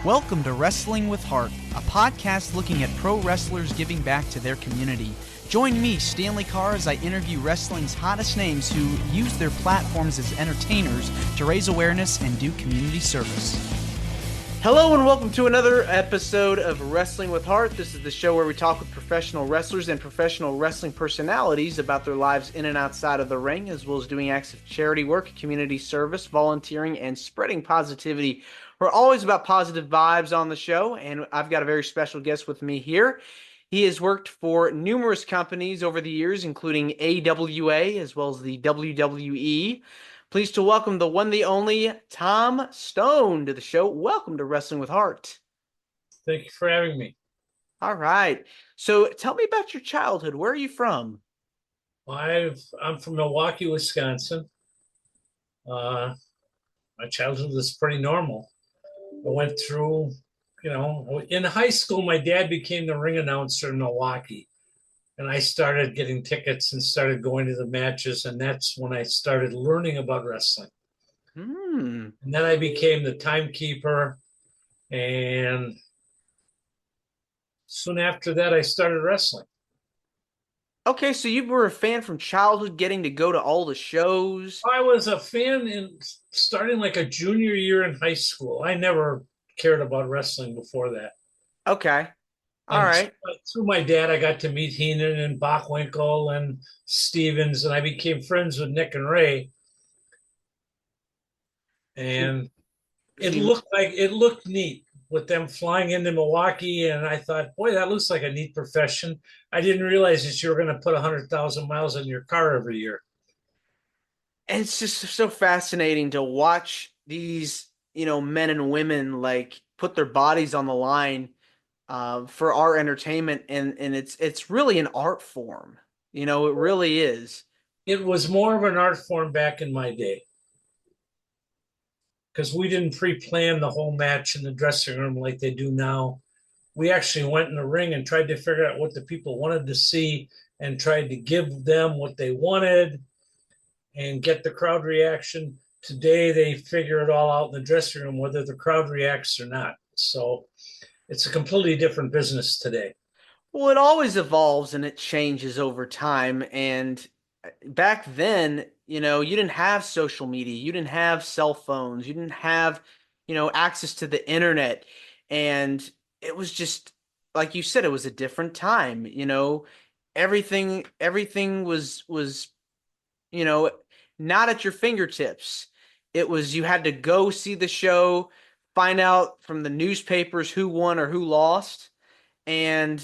Welcome to Wrestling with Heart, a podcast looking at pro wrestlers giving back to their community. Join me, Stanley Carr, as I interview wrestling's hottest names who use their platforms as entertainers to raise awareness and do community service. Hello and welcome to another episode of Wrestling with Heart. This is the show where we talk with professional wrestlers and professional wrestling personalities about their lives in and outside of the ring, as well as doing acts of charity work, community service, volunteering, and spreading positivity. We're always about positive vibes on the show, and I've got a very special guest with me here. He has worked for numerous companies over the years, including AWA as well as the WWE. Pleased to welcome the one, the only, Tom Stone to the show. Welcome to Wrestling with Heart. Thank you for having me. All right. So tell me about your childhood. Where are you from? I'm from Milwaukee, Wisconsin. My childhood was pretty normal. I went through, in high school, my dad became the ring announcer in Milwaukee. And I started getting tickets and started going to the matches. And that's when I started learning about wrestling. And then I became the timekeeper. And soon after that, I started wrestling. Okay, so you were a fan from childhood, getting to go to all the shows. I was a fan in starting like a junior year in high school. I never cared about wrestling before that. Okay. All right. Through my dad, I got to meet Heenan and Bockwinkel and Stevens, and I became friends with Nick and Ray. And it looked neat with them flying into Milwaukee, and I thought, boy, that looks like a neat profession. I didn't realize that you were going to put 100,000 miles in your car every year. And it's just so fascinating to watch these, men and women like put their bodies on the line for our entertainment, and it's really an art form. It really is. It was more of an art form back in my day because we didn't pre-plan the whole match in the dressing room like they do now. We actually went in the ring and tried to figure out what the people wanted to see and tried to give them what they wanted and get the crowd reaction. Today, they figure it all out in the dressing room, whether the crowd reacts or not. So it's a completely different business today. Well, it always evolves and it changes over time. And back then, you didn't have social media, you didn't have cell phones, you didn't have, access to the internet. And it was just, like you said, it was a different time. Everything was, not at your fingertips. It was, you had to go see the show, find out from the newspapers who won or who lost, and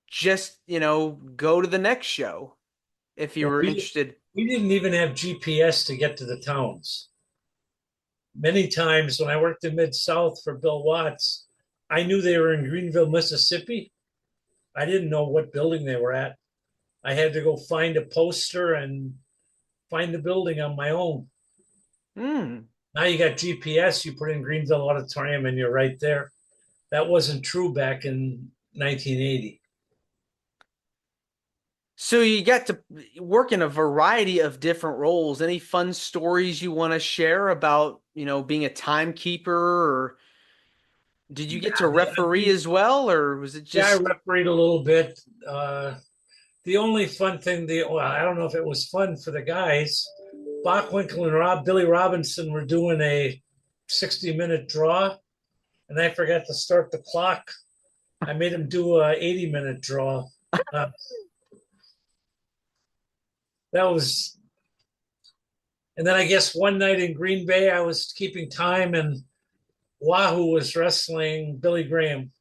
just go to the next show if you were interested. We didn't even have GPS to get to the towns. Many times when I worked in Mid-South for Bill Watts, I knew they were in Greenville, Mississippi. I didn't know what building they were at. I had to go find a poster and find the building on my own. Now you got GPS, you put in Greenville Auditorium and you're right there. That wasn't true back in 1980. So you got to work in a variety of different roles. Any fun stories you want to share about, being a timekeeper, or did you get to referee as well, or was it just... Yeah, I refereed a little bit. The only fun thing, I don't know if it was fun for the guys. Bockwinkel and Billy Robinson were doing a 60-minute draw, and I forgot to start the clock. I made him do a 80-minute draw. And then I guess one night in Green Bay, I was keeping time, and Wahoo was wrestling Billy Graham,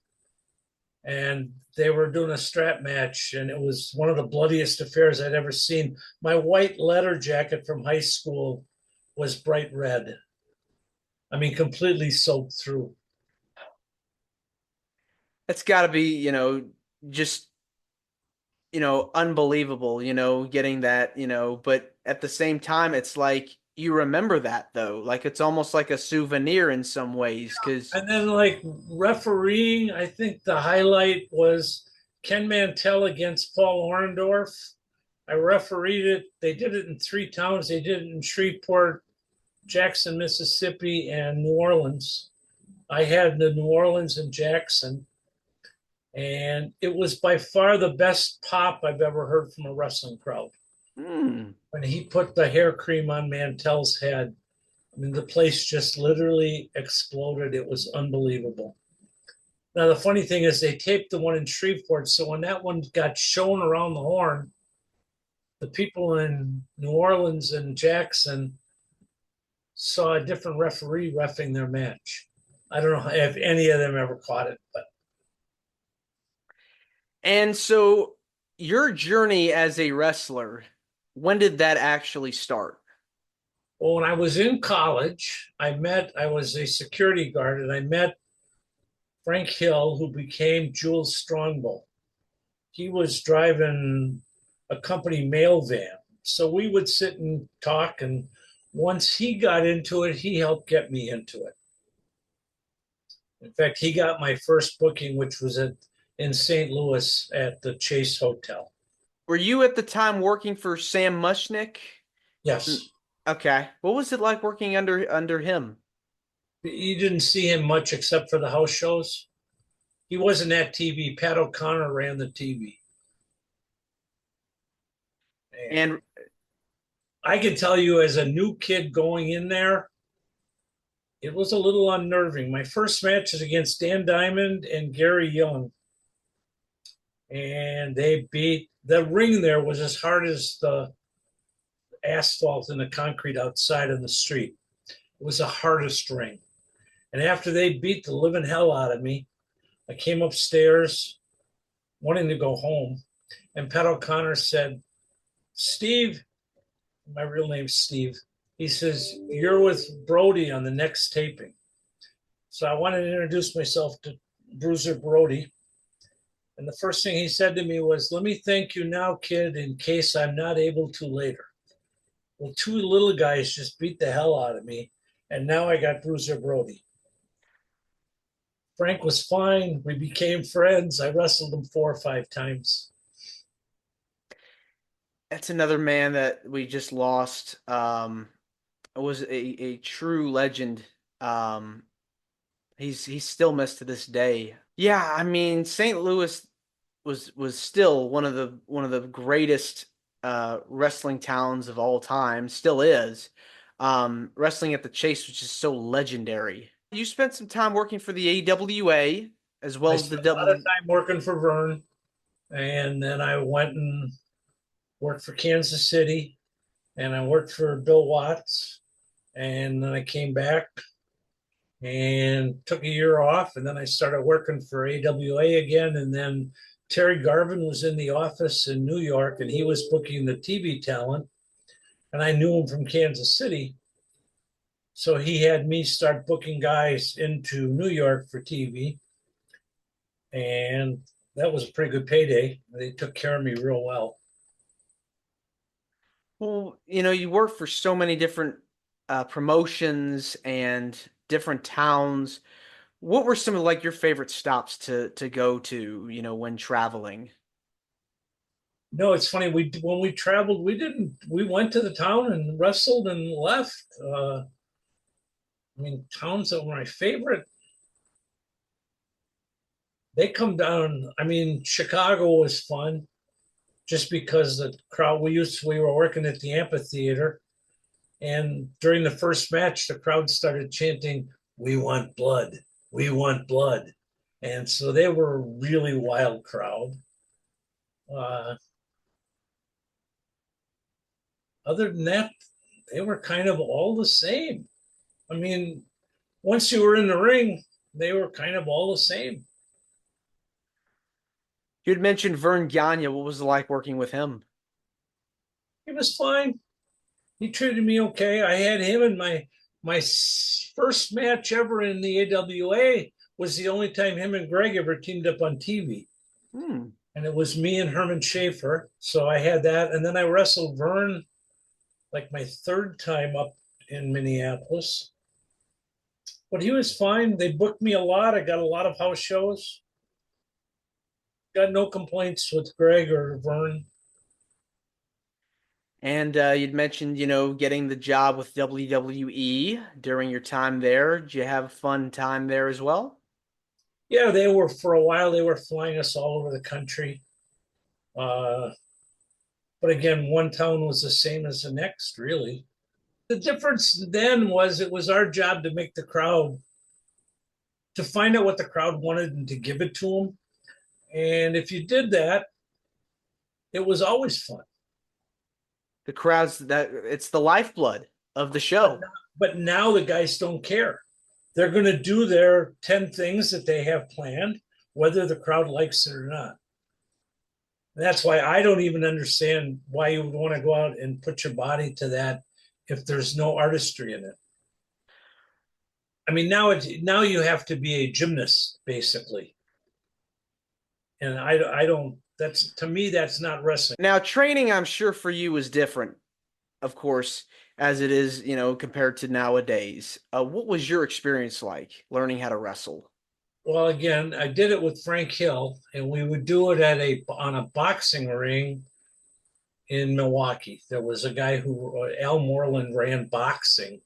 and they were doing a strap match, and it was one of the bloodiest affairs I'd ever seen. My white leather jacket from high school was bright red. I mean, completely soaked through. It's got to be, just, unbelievable, getting that, but at the same time, it's like you remember that, though. Like, it's almost like a souvenir in some ways. And then, like, refereeing, I think the highlight was Ken Mantell against Paul Orndorff. I refereed it. They did it in 3 towns. They did it in Shreveport, Jackson, Mississippi, and New Orleans. I had the New Orleans and Jackson, and it was by far the best pop I've ever heard from a wrestling crowd. Hmm. When he put the hair cream on Mantel's head, I mean, the place just literally exploded. It was unbelievable. Now, the funny thing is, they taped the one in Shreveport. So when that one got shown around the horn, the people in New Orleans and Jackson saw a different referee reffing their match. I don't know if any of them ever caught it, but And so your journey as a wrestler, when did that actually start? well, when I was in college, I was a security guard and I met Frank Hill, who became Jules Strongbow. He was driving a company mail van. So we would sit and talk. And once he got into it, he helped get me into it. In fact, he got my first booking, which was in St. Louis at the Chase Hotel. Were you at the time working for Sam Mushnick? Yes. Okay. What was it like working under him? You didn't see him much except for the house shows. He wasn't at TV. Pat O'Connor ran the TV. And And I can tell you, as a new kid going in there, it was a little unnerving. My first match was against Dan Diamond and Gary Young, and they beat the ring. There was as hard as the asphalt and the concrete outside on the street. It was the hardest ring. And after they beat the living hell out of me, I came upstairs wanting to go home, and Pat O'Connor said, "Steve," my real name's Steve. He says, "You're with Brody on the next taping." So I wanted to introduce myself to Bruiser Brody. And the first thing he said to me was, "Let me thank you now, kid, in case I'm not able to later." Well, two little guys just beat the hell out of me. And now I got Bruiser Brody. Frank was fine. We became friends. I wrestled him 4 or 5 times. that's another man that we just lost. Was a true legend. Um, he's still missed to this day. Yeah, I mean, St. Louis was still one of the greatest wrestling towns of all time. Still is. Wrestling at the Chase was just so legendary. You spent some time working for the AWA as well I as the spent a lot of W. time working for Vern. And then I went and worked for Kansas City. And I worked for Bill Watts. And then I came back and took a year off. And then I started working for AWA again. And then Terry Garvin was in the office in New York and he was booking the TV talent. And I knew him from Kansas City. So he had me start booking guys into New York for TV. And that was a pretty good payday. They took care of me real well. Well, you work for so many different promotions and different towns. What were some of like your favorite stops to go to, when traveling? No, it's funny. We when we traveled, we didn't. We went to the town and wrestled and left. I mean, towns that were my favorite. They come down. I mean, Chicago was fun just because the crowd. We were working at the amphitheater, and during the first match, the crowd started chanting, "We want blood! We want blood!" And so they were a really wild crowd. Uh, Other than that, they were kind of all the same. I mean, once you were in the ring, they were kind of all the same. You had mentioned Vern Gagne. What was it like working with him? He was fine. He treated me okay. I had him in my first match ever in the AWA was the only time him and Greg ever teamed up on TV. Hmm. And it was me and Herman Schaefer. So I had that. And then I wrestled Vern like my third time up in Minneapolis. But he was fine. They booked me a lot. I got a lot of house shows. Got no complaints with Greg or Vern. And you'd mentioned, getting the job with WWE during your time there. Did you have a fun time there as well? Yeah, they were for a while. They were flying us all over the country. Uh, but again, one town was the same as the next, really. The difference then was it was our job to make the crowd, to find out what the crowd wanted and to give it to them. And if you did that, it was always fun. The crowds that it's the lifeblood of the But show. but now the guys don't care. They're going to do their 10 things that they have planned, whether the crowd likes it or not. That's why I don't even understand why you would want to go out and put your body to that if there's no artistry in it. I mean, now you have to be a gymnast basically, and I don't. That's to me that's not wrestling. Now, training, I'm sure for you was different, of course, as it is, compared to nowadays. What was your experience like learning how to wrestle? Well, again, I did it with Frank Hill, and we would do it at a on a boxing ring in Milwaukee. There was a guy who Al Moreland ran boxing,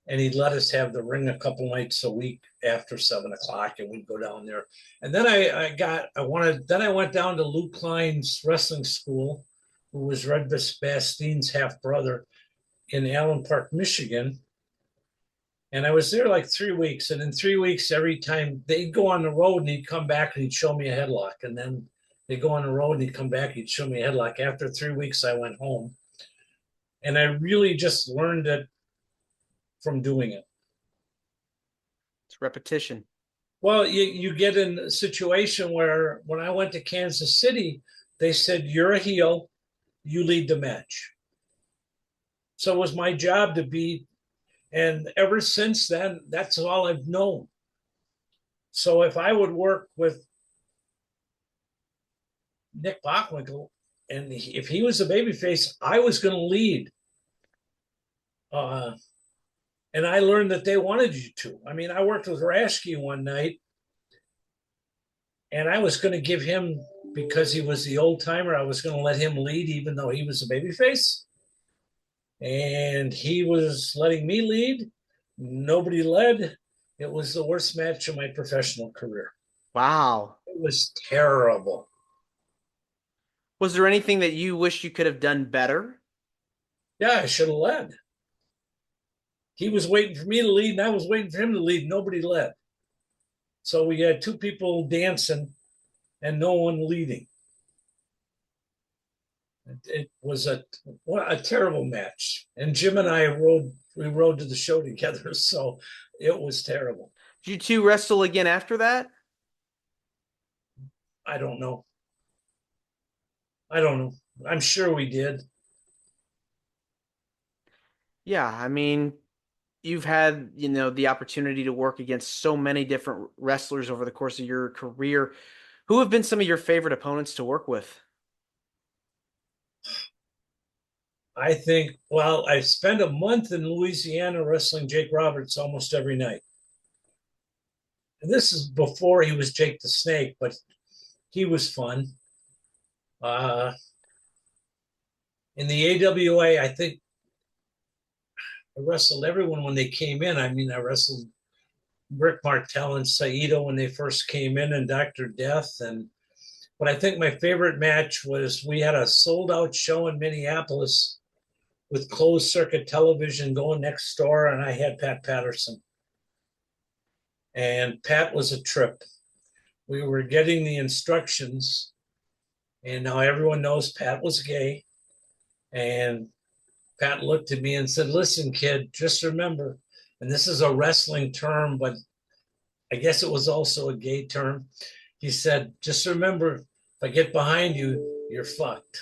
and he'd let us have the ring a couple nights a week after 7 o'clock, and we'd go down there. And then I went down to Luke Klein's wrestling school, who was Red Bastien's half brother in Allen Park, Michigan. And I was there like 3 weeks. And in 3 weeks, every time they'd go on the road and he'd come back and he'd show me a headlock. And then they'd go on the road and he'd come back, he'd show me a headlock. After 3 weeks, I went home. And I really just learned it from doing it. It's repetition. Well, you get in a situation where when I went to Kansas City, they said, "You're a heel, you lead the match." So it was my job to be, and ever since then, that's all I've known. So if I would work with Nick Bockwinkel, and if he was a babyface, I was going to lead. Uh, and I learned that they wanted you to. I mean, I worked with Rashke one night, and I was going to give him, because he was the old timer, I was going to let him lead, even though he was a babyface. And he was letting me lead. Nobody led. It was the worst match of my professional career. Wow. It was terrible. Was there anything that you wish you could have done better? Yeah, I should have led. He was waiting for me to lead, and I was waiting for him to lead. Nobody led. So we had two people dancing and no one leading. It was a terrible match. And Jim and I rode to the show together, so it was terrible. Did you two wrestle again after that? I don't know. I don't know. I'm sure we did. Yeah, I mean, you've had, the opportunity to work against so many different wrestlers over the course of your career. Who have been some of your favorite opponents to work with? I think, well, I spent a month in Louisiana wrestling Jake Roberts almost every night. And this is before he was Jake the Snake, but he was fun. Uh, in the AWA, I think I wrestled everyone when they came in. I mean, I wrestled Rick Martel and Saito when they first came in, and Dr. Death. But I think my favorite match was we had a sold out show in Minneapolis with closed circuit television going next door, and I had Pat Patterson. And Pat was a trip. We were getting the instructions, and now everyone knows Pat was gay. And Pat looked at me and said, "Listen, kid, just remember," and this is a wrestling term, but I guess it was also a gay term. He said, "Just remember, if I get behind you, you're fucked."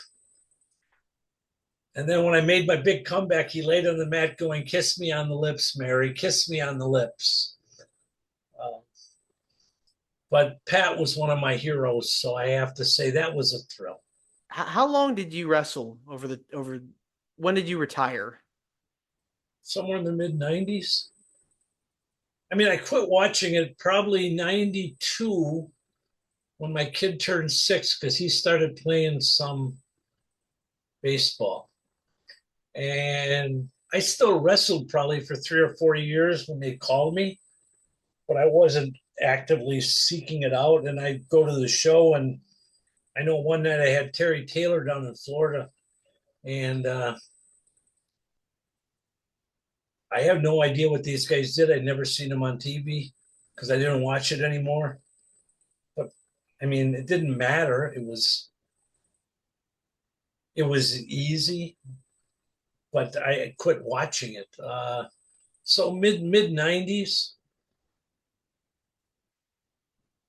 And then when I made my big comeback, he laid on the mat going, "Kiss me on the lips, Mary, kiss me on the lips." Uh, but Pat was one of my heroes, so I have to say that was a thrill. How long did you wrestle over when did you retire? Somewhere in the mid 90s. I mean, I quit watching it probably 92 when my kid turned 6 because he started playing some baseball. And I still wrestled probably for 3 or 4 years when they called me, but I wasn't actively seeking it out. And I'd go to the show, and I know one night I had Terry Taylor down in Florida, and I have no idea what these guys did. I'd never seen them on TV because I didn't watch it anymore. But I mean, it didn't matter. It was easy, but I quit watching it. So mid 90s.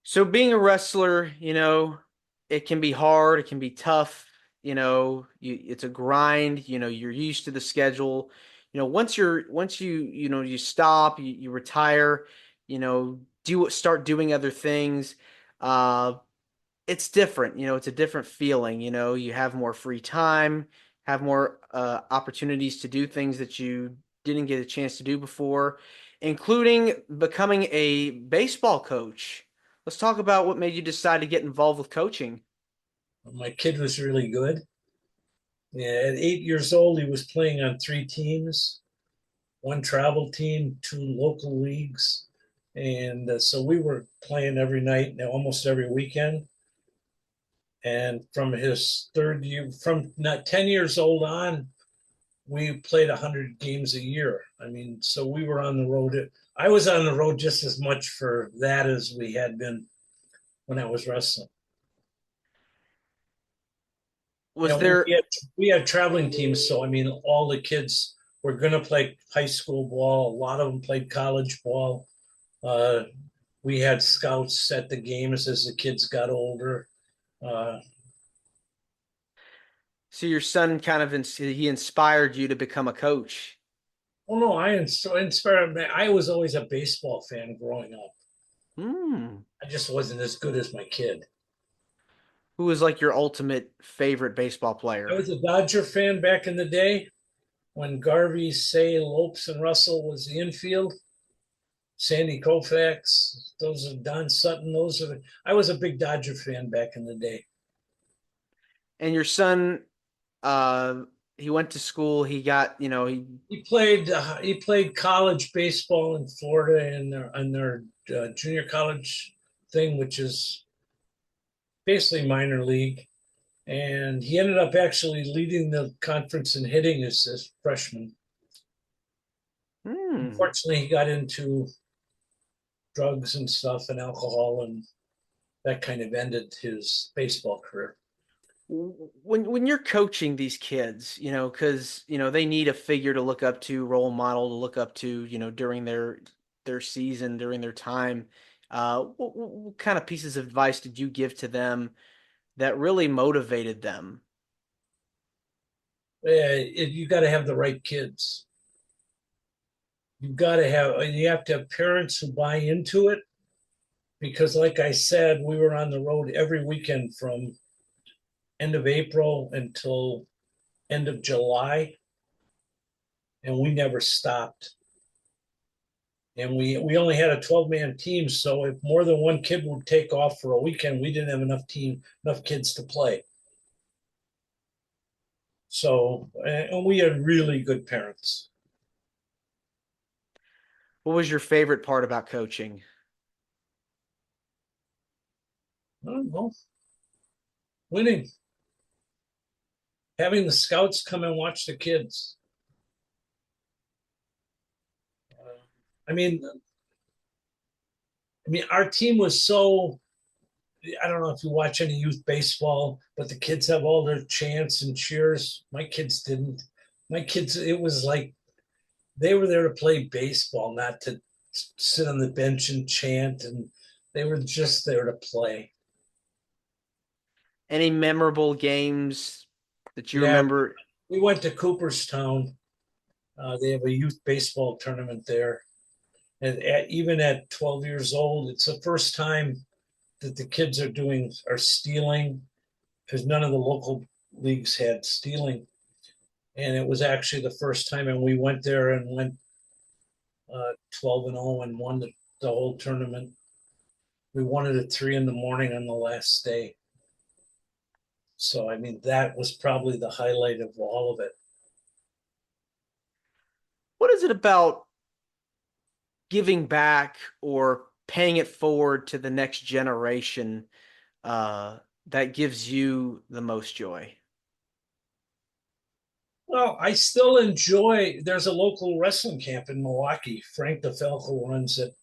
So being a wrestler, it can be hard, it can be tough, it's a grind, you're used to the schedule. Once you stop, you retire, start doing other things. Uh, it's different, it's a different feeling, you have more free time, have more opportunities to do things that you didn't get a chance to do before, including becoming a baseball coach. Let's talk about what made you decide to get involved with coaching. My kid was really good. Yeah, at 8 years old, he was playing on three teams, one travel team, two local leagues. And so we were playing every night, almost every weekend. And from his third year, from not 10 years old on, we played 100 games a year. I mean, so we were on the road. I was on the road just as much for that as we had been when I was wrestling. Was And there we had traveling teams, so I mean, all the kids were going to play high school ball. A lot of them played college ball. Uh, we had scouts at the games as the kids got older. Uh, so your son he inspired you to become a coach? oh no, I so inspired. I was always a baseball fan growing up. Hmm. I just wasn't as good as my kid. Who was like your ultimate favorite baseball I player? was a Dodger fan back in the day when Garvey, Say, Lopes, and Russell was the infield. Sandy Koufax, those are Don Sutton. I was a big Dodger fan back in the day. And your son, uh, he went to school, he got, He played college baseball in Florida in their junior college thing, which is basically minor league. And he ended up actually leading the conference in hitting as a freshman. hmm. Unfortunately, he got into drugs and stuff and alcohol, and that kind of ended his baseball career. When you're coaching these kids, because they need a figure to look up to, role model to look up to, during their season, during their time. What kind of pieces of advice did you give to them that really motivated them? You got to have the right kids. You have to have parents who buy into it because, like I said, we were on the road every weekend from end of April until end of July, and we never stopped. And we only had a 12-man team, so if more than one kid would take off for a weekend, we didn't have enough kids to play. So, and we had really good parents. What was your favorite part about coaching? I don't know, winning, having the scouts come and watch the kids. I mean, our team was so. I don't know if you watch any youth baseball, but the kids have all their chants and cheers. My kids didn't. My kids, it was like they were there to play baseball, not to sit on the bench and chant, and they were just there to play. Any memorable games that you Yeah, remember? we went to Cooperstown. They have a youth baseball tournament there, and even at 12 years old, it's the first time that the kids are stealing because none of the local leagues had stealing, and it was actually the first time. And we went there and went 12-0 and won the whole tournament. We won it at 3 in the morning on the last day. So I mean that was probably the highlight of all of it. What is it about giving back or paying it forward to the next generation that gives you the most joy? Well, I still enjoy. There's a local wrestling camp in Milwaukee. Frank DeFalco runs it.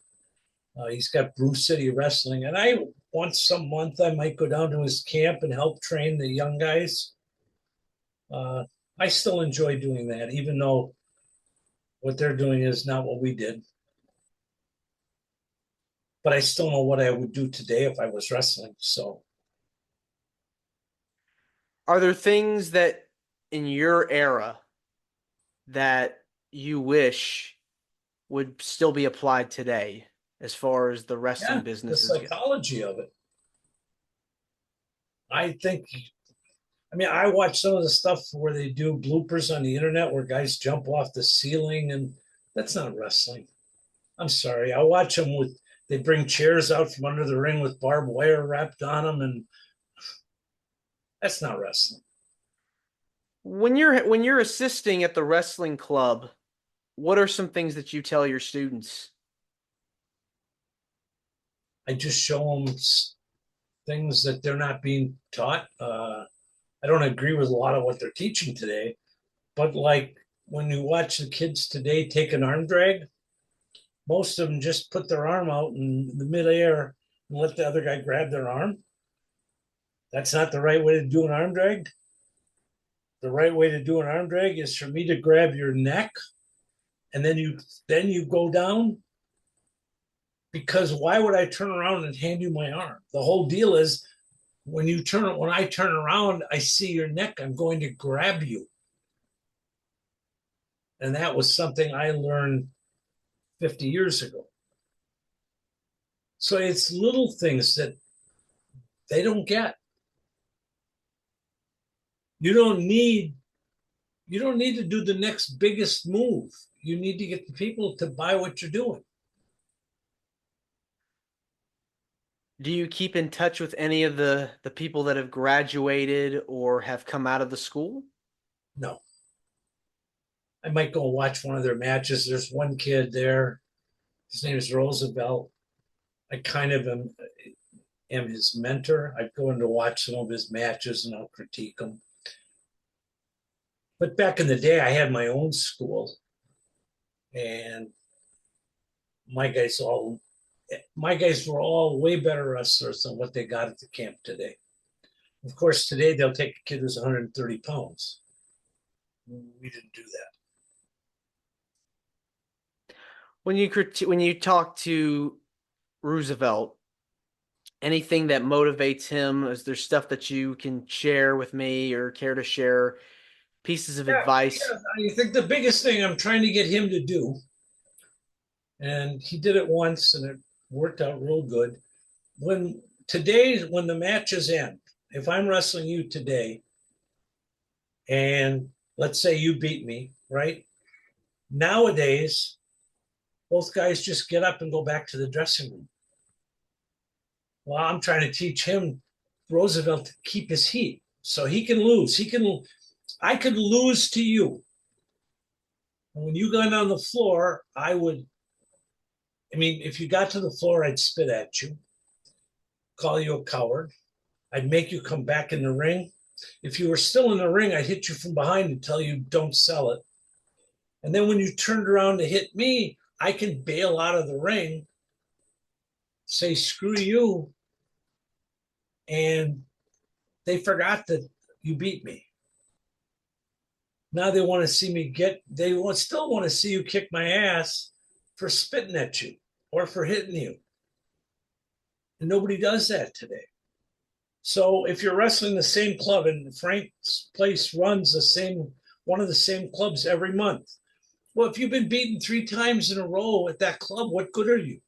He's got Bruce City Wrestling, and I once some month I might go down to his camp and help train the young guys. Uh, I still enjoy doing that, even though what they're doing is not what we did. But I still know what I would do today if I was wrestling. So Are there things that in your era that you wish would still be applied today as far as the yeah, wrestling the businesses go? psychology of it. I think. I mean, I watch some of the stuff where they do bloopers on the internet where guys jump off the ceiling, and that's not wrestling. I'm sorry. I watch them with. They bring chairs out from under the ring with barbed wire wrapped on them, and that's not wrestling. When you're assisting at the wrestling club, what are some things that you tell your students? I just show them things that they're not being taught. I don't agree with a lot of what they're teaching today, but like when you watch the kids today take an arm drag, most of them just put their arm out in the midair and let the other guy grab their arm. That's not the right way to do an arm drag. The right way to do an arm drag is for me to grab your neck and then you go down, because why would I turn around and hand you my arm? The whole deal is when I turn around, I see your neck, I'm going to grab you. And that was something I learned 50 years ago. So it's little things that they don't get. You don't need you don't need to do the next biggest move. You need to get the people to buy what you're doing. Do you keep in touch with any of the people that have graduated or have come out of the school? No. I might go watch one of their matches. There's one kid there. His name is Roosevelt. I kind of am his mentor. I go in to watch some of his matches and I'll critique them. But back in the day, I had my own school, and my guys all my guys were all way better wrestlers than what they got at the camp today. Of course, today they'll take a kid who's 130 pounds. We didn't do that. When you talk to Roosevelt, anything that motivates him? Is there stuff that you can share with me or care to share? Pieces of Yeah, advice? yeah. I think the biggest thing I'm trying to get him to do, and he did it once and it worked out real good. When the matches end, if I'm wrestling you today, and let's say you beat me, right? Nowadays, both guys just get up and go back to the dressing room. Well, I'm trying to teach him, Roosevelt, to keep his heat so he can lose. I could lose to you. And when you got on the floor, if you got to the floor, I'd spit at you, call you a coward. I'd make you come back in the ring. If you were still in the ring, I'd hit you from behind and tell you don't sell it. And then when you turned around to hit me, I can bail out of the ring, say screw you, and they forgot that you beat me. Now they want to see me still want to see you kick my ass for spitting at you or for hitting you. And nobody does that today. So if you're wrestling the same club, and Frank's place runs one of the same clubs every month. Well, if you've been beaten 3 times in a row at that club, what good are you?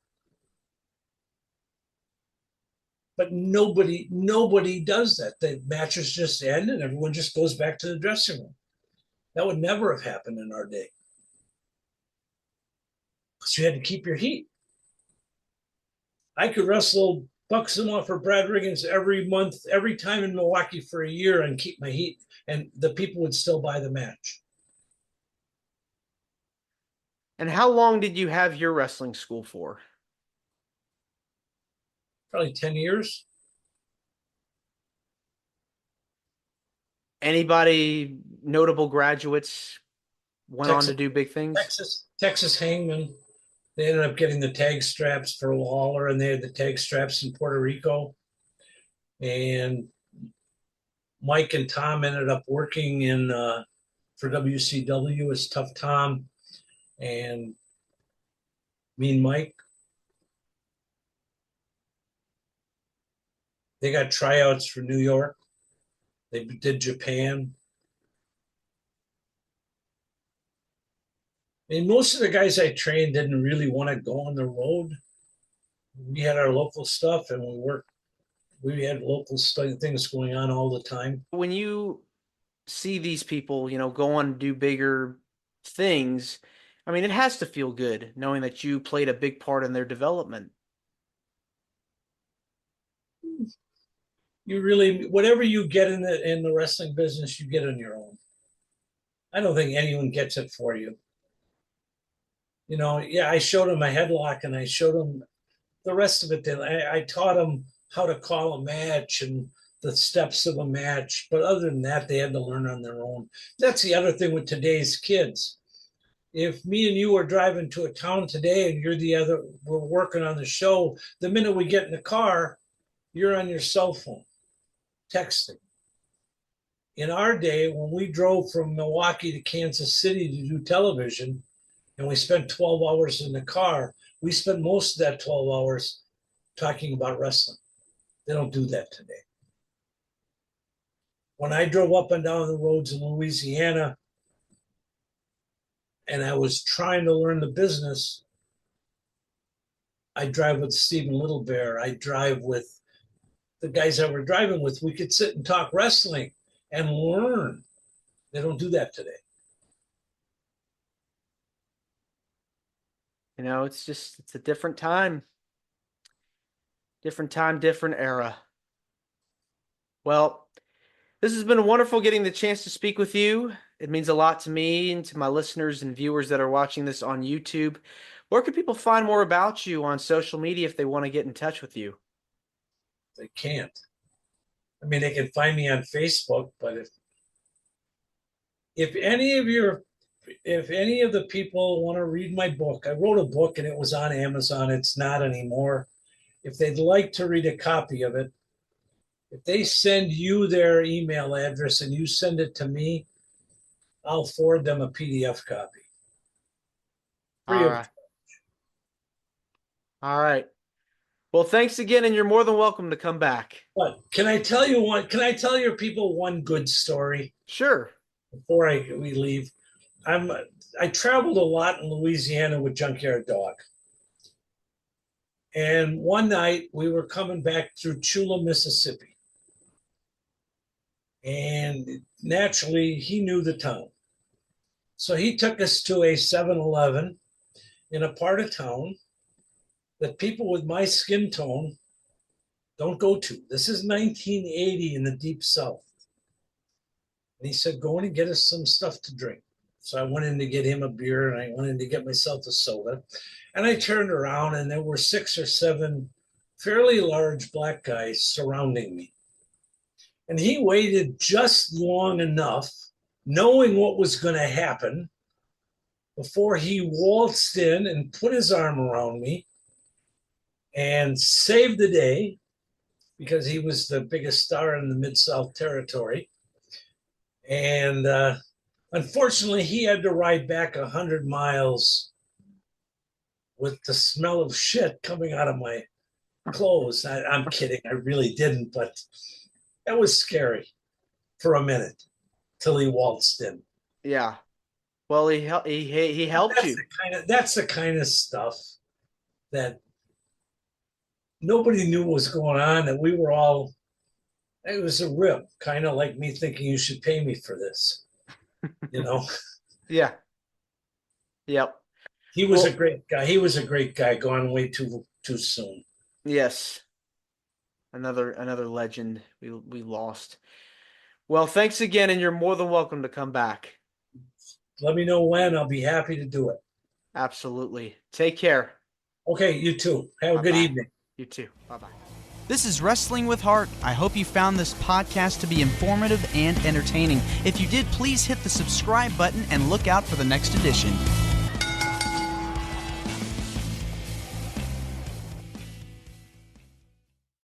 But nobody does that. The matches just end and everyone just goes back to the dressing room. That would never have happened in our day, because you had to keep your heat. I could wrestle Buck Zumhofe or Brad Riggins every month, every time in Milwaukee for a year and keep my heat, and the people would still buy the match. And how long did you have your wrestling school for? Probably 10 years. Anybody notable graduates went on Texas, to do big things? Texas Hangman. They ended up getting the tag straps for Lawler, and they had the tag straps in Puerto Rico. And Mike and Tom ended up working in for WCW as Tough Tom, and me and Mike. They got tryouts for New York. They did Japan. And most of the guys I trained didn't really want to go on the road. We had our local stuff, and we worked. We had local things going on all the time. When you see these people, go on to do bigger things, I mean, it has to feel good knowing that you played a big part in their development. You really, whatever you get in the wrestling business, you get on your own. I don't think anyone gets it for you. Yeah, I showed them a headlock, and I showed them the rest of it. Then I taught them how to call a match and the steps of a match. But other than that, they had to learn on their own. That's the other thing with today's kids. If me and you are driving to a town today and we're working on the show, the minute we get in the car, you're on your cell phone texting. In our day, when we drove from Milwaukee to Kansas City to do television, and we spent 12 hours in the car, we spent most of that 12 hours talking about wrestling. They don't do that today. When I drove up and down the roads in Louisiana and I was trying to learn the business, I drive with Stephen Little Bear. I drive with the guys that we're driving with. We could sit and talk wrestling and learn. They don't do that today. It's a different time, different era. Well, this has been wonderful getting the chance to speak with you. It means a lot to me and to my listeners and viewers that are watching this on YouTube. Where can people find more about you on social media if they want to get in touch with you? They can't. I mean, they can find me on Facebook, but if any of your if any of the people want to read my book, I wrote a book and it was on Amazon. It's not anymore. If they'd like to read a copy of it, if they send you their email address and you send it to me, I'll forward them a PDF copy. Free All of. right. All right. Well, thanks again, and you're more than welcome to come back. But can I tell you one? Can I tell your people one good story Sure. before we leave? I traveled a lot in Louisiana with Junkyard Dog. And one night we were coming back through Chula, Mississippi. And naturally, he knew the town. So he took us to a 7-Eleven in a part of town that people with my skin tone don't go to. This is 1980 in the Deep South. And he said, go in and get us some stuff to drink. So I went in to get him a beer and I went in to get myself a soda. And I turned around and there were 6 or 7 fairly large black guys surrounding me. And he waited just long enough, knowing what was going to happen, before he waltzed in and put his arm around me and saved the day because he was the biggest star in the Mid-South territory. And unfortunately, he had to ride back 100 miles with the smell of shit coming out of my clothes. I'm kidding. I really didn't, but that was scary for a minute till he waltzed in. Yeah. Well, he helped you. That's the kind of stuff that nobody knew what was going on, and we were all. It was a rib, kind of like me thinking you should pay me for this, you know. Yeah. Yep. He was a great guy. He was a great guy. Gone way too soon. Yes. Another legend we lost. Well, thanks again, and you're more than welcome to come back. Let me know when. I'll be happy to do it. Absolutely. Take care. Okay, you too. Have a good Bye-bye. evening. You too. Bye-bye. This is Wrestling with Heart. I hope you found this podcast to be informative and entertaining. If you did, please hit the subscribe button and look out for the next edition.